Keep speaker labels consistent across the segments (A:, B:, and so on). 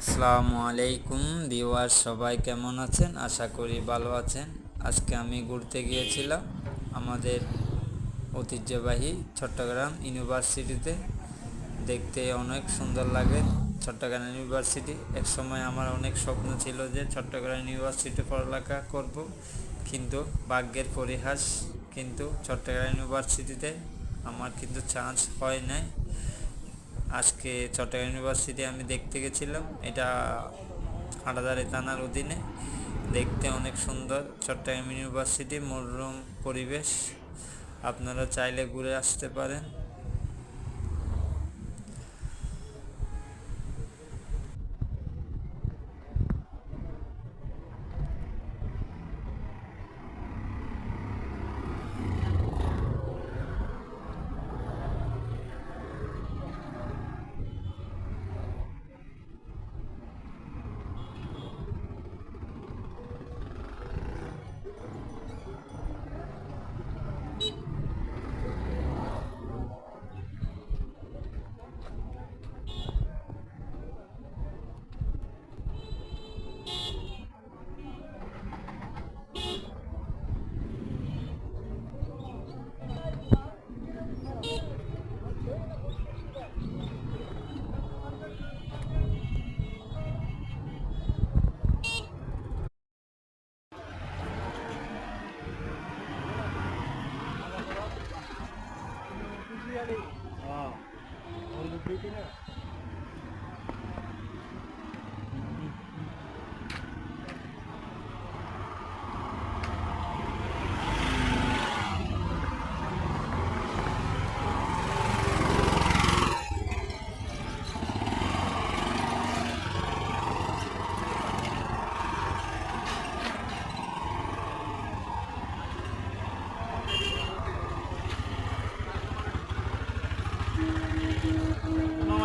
A: আসসালামু আলাইকুম ভিউয়ার্স, সবাই কেমন আছেন? আশা করি ভালো আছেন। আজকে আমি ঘুরতে গিয়েছিলাম আমাদের ঐতিহ্যবাহী চট্টগ্রাম ইউনিভার্সিটিতে। দেখতে অনেক সুন্দর লাগে চট্টগ্রাম ইউনিভার্সিটি। এক সময় আমার অনেক স্বপ্ন ছিল যে চট্টগ্রাম ইউনিভার্সিটি পড়ালেখা করব, কিন্তু ভাগ্যের পরিহাস, কিন্তু চট্টগ্রাম ইউনিভার্সিটিতে আমার কিন্তু চান্স হয় নাই। আজকে চট্টগ্রাম ইউনিভার্সিটি আমি দেখতে গেছিলাম। এটা হাটাজারি থানার অধীনে। দেখতে অনেক সুন্দর চট্টগ্রাম ইউনিভার্সিটি, মনোরম পরিবেশ। আপনারা চাইলে ঘুরে আসতে পারেন।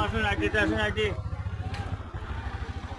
B: আসুন আইটি আসুন আইটি